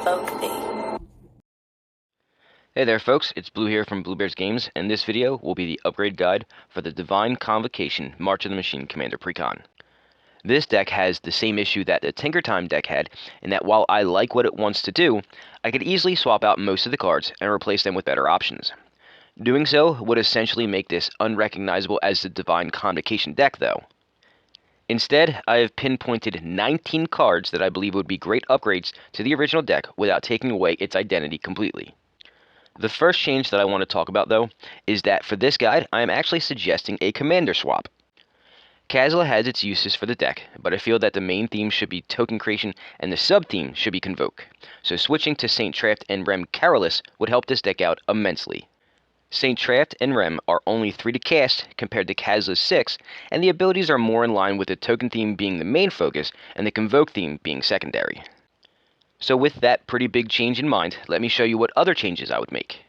Convoke thee. Hey there folks, it's Blue here from Blue Bears Games, and this video will be the upgrade guide for the Divine Convocation March of the Machine Commander Precon. This deck has the same issue that the Tinker Time deck had, in that while I like what it wants to do, I could easily swap out most of the cards and replace them with better options. Doing so would essentially make this unrecognizable as the Divine Convocation deck though. Instead, I have pinpointed 19 cards that I believe would be great upgrades to the original deck without taking away its identity completely. The first change that I want to talk about, though, is that for this guide, I am actually suggesting a commander swap. Kazla has its uses for the deck, but I feel that the main theme should be token creation and the sub-theme should be Convoke, so switching to Saint Traft and Rem Carolus would help this deck out immensely. Saint Traft and Rem are only 3 to cast compared to Kazla's 6, and the abilities are more in line with the token theme being the main focus and the Convoke theme being secondary. So with that pretty big change in mind, let me show you what other changes I would make.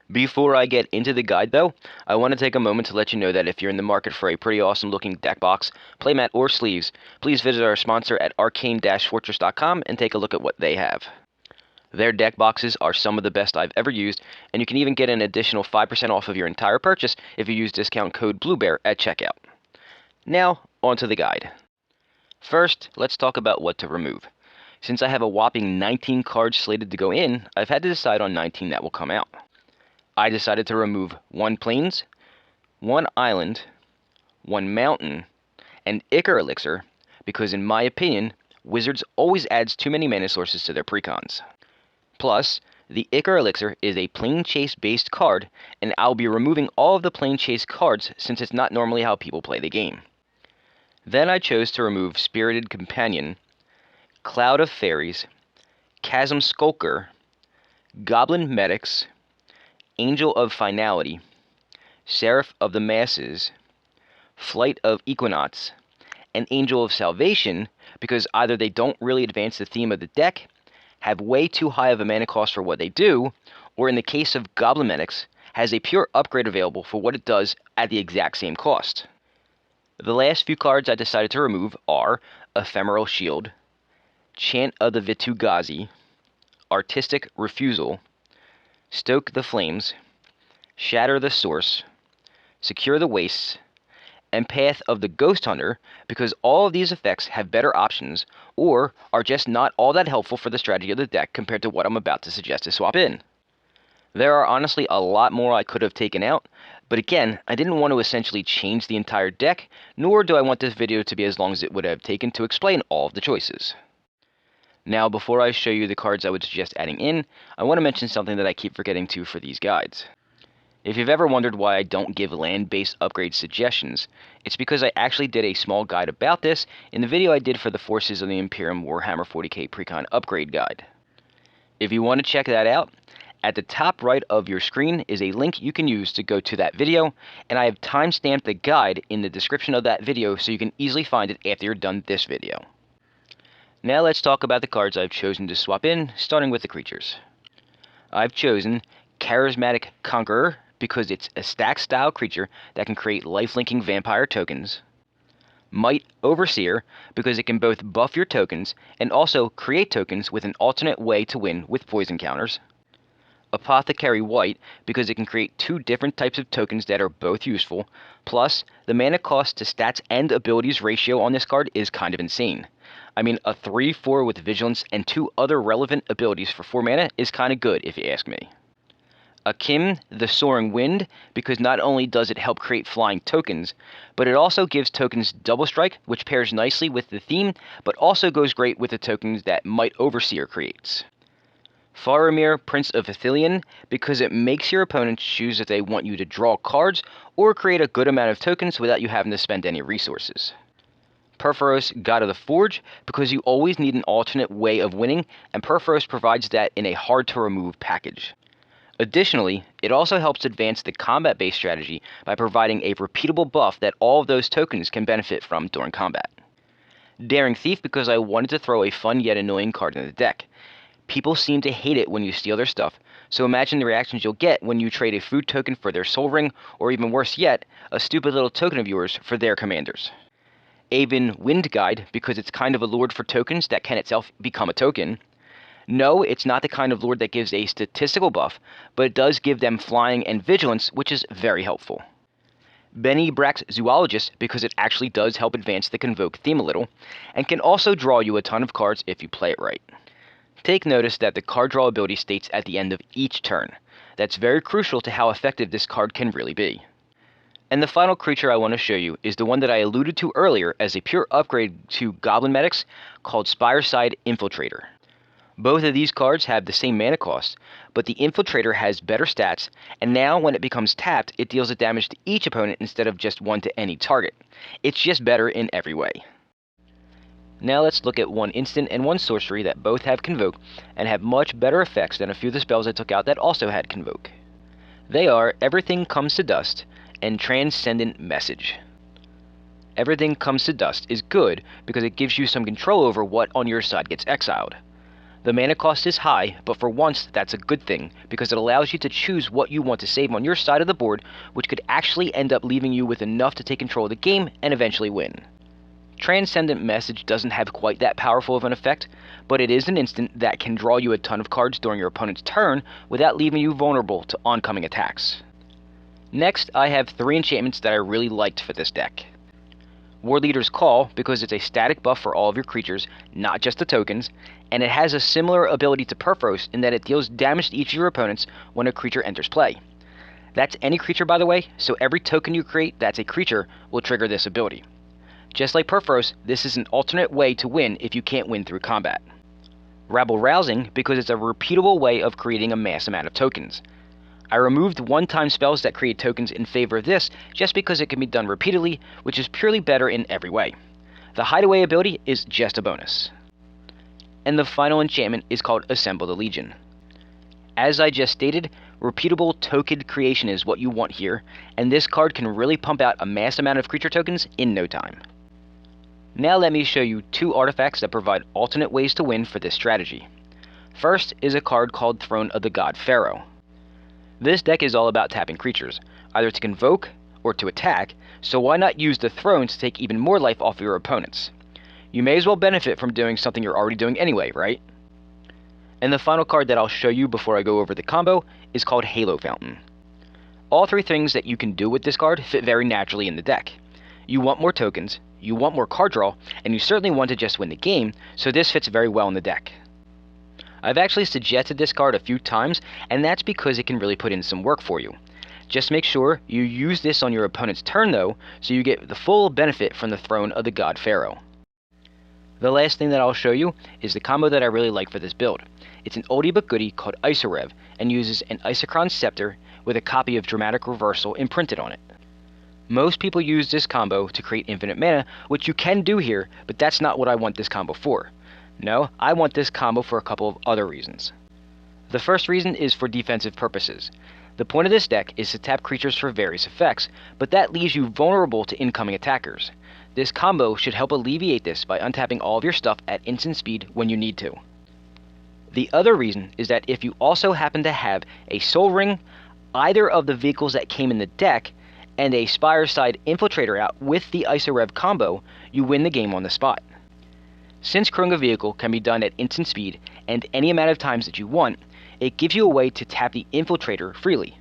Before I get into the guide though, I want to take a moment to let you know that if you're in the market for a pretty awesome looking deck box, playmat, or sleeves, please visit our sponsor at arcane-fortress.com and take a look at what they have. Their deck boxes are some of the best I've ever used, and you can even get an additional 5% off of your entire purchase if you use discount code BLUEBEAR at checkout. Now, onto the guide. First, let's talk about what to remove. Since I have a whopping 19 cards slated to go in, I've had to decide on 19 that will come out. I decided to remove 1 Plains, 1 Island, 1 Mountain, and Ichor Elixir because in my opinion, Wizards always adds too many mana sources to their precons. Plus, the Ichor Elixir is a Plane Chase based card, and I'll be removing all of the Plane Chase cards since it's not normally how people play the game. Then I chose to remove Spirited Companion, Cloud of Fairies, Chasm Skulker, Goblin Medics, Angel of Finality, Seraph of the Masses, Flight of Equinox, and Angel of Salvation because either they don't really advance the theme of the deck, have way too high of a mana cost for what they do, or in the case of Goblin Medics, has a pure upgrade available for what it does at the exact same cost. The last few cards I decided to remove are Ephemeral Shield, Chant of the Vitu-Ghazi, Artistic Refusal, Stoke the Flames, Shatter the Source, Secure the Wastes, and Path of the Ghost Hunter because all of these effects have better options or are just not all that helpful for the strategy of the deck compared to what I'm about to suggest to swap in. There are honestly a lot more I could have taken out, but again, I didn't want to essentially change the entire deck, nor do I want this video to be as long as it would have taken to explain all of the choices. Now, before I show you the cards I would suggest adding in, I want to mention something that I keep forgetting to for these guides. If you've ever wondered why I don't give land-based upgrade suggestions, it's because I actually did a small guide about this in the video I did for the Forces of the Imperium Warhammer 40k Precon Upgrade Guide. If you want to check that out, at the top right of your screen is a link you can use to go to that video, and I have timestamped the guide in the description of that video so you can easily find it after you're done this video. Now let's talk about the cards I've chosen to swap in, starting with the creatures. I've chosen Charismatic Conqueror because it's a stack-style creature that can create life-linking vampire tokens. Might Overseer because it can both buff your tokens and also create tokens with an alternate way to win with poison counters. Apothecary White because it can create 2 different types of tokens that are both useful, plus the mana cost to stats and abilities ratio on this card is kind of insane. I mean, a 3/4 with Vigilance and 2 other relevant abilities for 4 mana is kind of good if you ask me. Akim, the Soaring Wind, because not only does it help create flying tokens, but it also gives tokens double strike, which pairs nicely with the theme, but also goes great with the tokens that Might Overseer creates. Faramir, Prince of Ithilien, because it makes your opponents choose if they want you to draw cards or create a good amount of tokens without you having to spend any resources. Purphoros, God of the Forge, because you always need an alternate way of winning, and Purphoros provides that in a hard-to-remove package. Additionally, it also helps advance the combat-based strategy by providing a repeatable buff that all of those tokens can benefit from during combat. Daring Thief because I wanted to throw a fun yet annoying card in the deck. People seem to hate it when you steal their stuff, so imagine the reactions you'll get when you trade a food token for their soul ring, or even worse yet, a stupid little token of yours for their commanders. Aven Wind Guide because it's kind of a lord for tokens that can itself become a token. No, it's not the kind of lord that gives a statistical buff, but it does give them flying and vigilance, which is very helpful. Benny Brack's Zoologist because it actually does help advance the Convoke theme a little, and can also draw you a ton of cards if you play it right. Take notice that the card draw ability states at the end of each turn. That's very crucial to how effective this card can really be. And the final creature I want to show you is the one that I alluded to earlier as a pure upgrade to Goblin Medics called Spireside Infiltrator. Both of these cards have the same mana cost, but the Infiltrator has better stats, and now when it becomes tapped, it deals a damage to each opponent instead of just one to any target. It's just better in every way. Now let's look at one instant and one sorcery that both have Convoke, and have much better effects than a few of the spells I took out that also had Convoke. They are Everything Comes to Dust and Transcendent Message. Everything Comes to Dust is good because it gives you some control over what on your side gets exiled. The mana cost is high, but for once that's a good thing, because it allows you to choose what you want to save on your side of the board, which could actually end up leaving you with enough to take control of the game and eventually win. Transcendent Message doesn't have quite that powerful of an effect, but it is an instant that can draw you a ton of cards during your opponent's turn without leaving you vulnerable to oncoming attacks. Next, I have 3 enchantments that I really liked for this deck. War Leader's Call, because it's a static buff for all of your creatures, not just the tokens, and it has a similar ability to Purphos in that it deals damage to each of your opponents when a creature enters play. That's any creature, by the way, so every token you create that's a creature will trigger this ability. Just like Purphos, this is an alternate way to win if you can't win through combat. Rabble Rousing, because it's a repeatable way of creating a mass amount of tokens. I removed one-time spells that create tokens in favor of this just because it can be done repeatedly, which is purely better in every way. The Hideaway ability is just a bonus. And the final enchantment is called Assemble the Legion. As I just stated, repeatable token creation is what you want here, and this card can really pump out a mass amount of creature tokens in no time. Now let me show you 2 artifacts that provide alternate ways to win for this strategy. First is a card called Throne of the God Pharaoh. This deck is all about tapping creatures, either to convoke or to attack, so why not use the throne to take even more life off of your opponents? You may as well benefit from doing something you're already doing anyway, right? And the final card that I'll show you before I go over the combo is called Halo Fountain. All 3 things that you can do with this card fit very naturally in the deck. You want more tokens, you want more card draw, and you certainly want to just win the game, so this fits very well in the deck. I've actually suggested this card a few times, and that's because it can really put in some work for you. Just make sure you use this on your opponent's turn though, so you get the full benefit from the Throne of the God Pharaoh. The last thing that I'll show you is the combo that I really like for this build. It's an oldie but goodie called Isorev, and uses an Isochron Scepter with a copy of Dramatic Reversal imprinted on it. Most people use this combo to create infinite mana, which you can do here, but that's not what I want this combo for. No, I want this combo for a couple of other reasons. The first reason is for defensive purposes. The point of this deck is to tap creatures for various effects, but that leaves you vulnerable to incoming attackers. This combo should help alleviate this by untapping all of your stuff at instant speed when you need to. The other reason is that if you also happen to have a Soul Ring, either of the vehicles that came in the deck, and a Spireside Infiltrator out with the Isorev combo, you win the game on the spot. Since crewing a vehicle can be done at instant speed and any amount of times that you want, it gives you a way to tap the Infiltrator freely.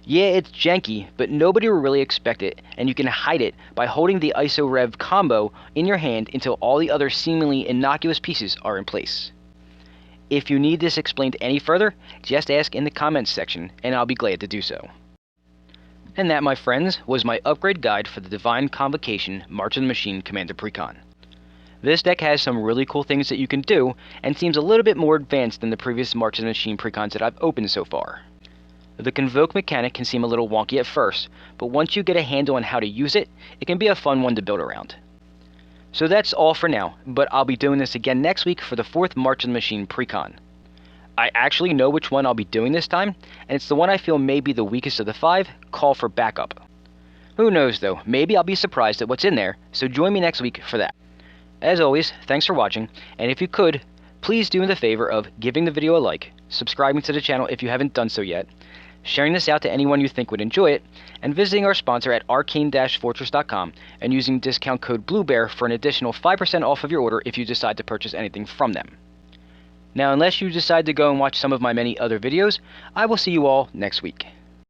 Yeah, it's janky, but nobody will really expect it, and you can hide it by holding the Isorev combo in your hand until all the other seemingly innocuous pieces are in place. If you need this explained any further, just ask in the comments section, and I'll be glad to do so. And that, my friends, was my upgrade guide for the Divine Convocation March of the Machine Commander Precon. This deck has some really cool things that you can do, and seems a little bit more advanced than the previous March of the Machine precons that I've opened so far. The Convoke mechanic can seem a little wonky at first, but once you get a handle on how to use it, it can be a fun one to build around. So that's all for now, but I'll be doing this again next week for the 4th March of the Machine precon. I actually know which one I'll be doing this time, and it's the one I feel may be the weakest of the 5, Call for Backup. Who knows though, maybe I'll be surprised at what's in there, so join me next week for that. As always, thanks for watching, and if you could, please do me the favor of giving the video a like, subscribing to the channel if you haven't done so yet, sharing this out to anyone you think would enjoy it, and visiting our sponsor at arcane-fortress.com and using discount code BLUEBEAR for an additional 5% off of your order if you decide to purchase anything from them. Now, unless you decide to go and watch some of my many other videos, I will see you all next week.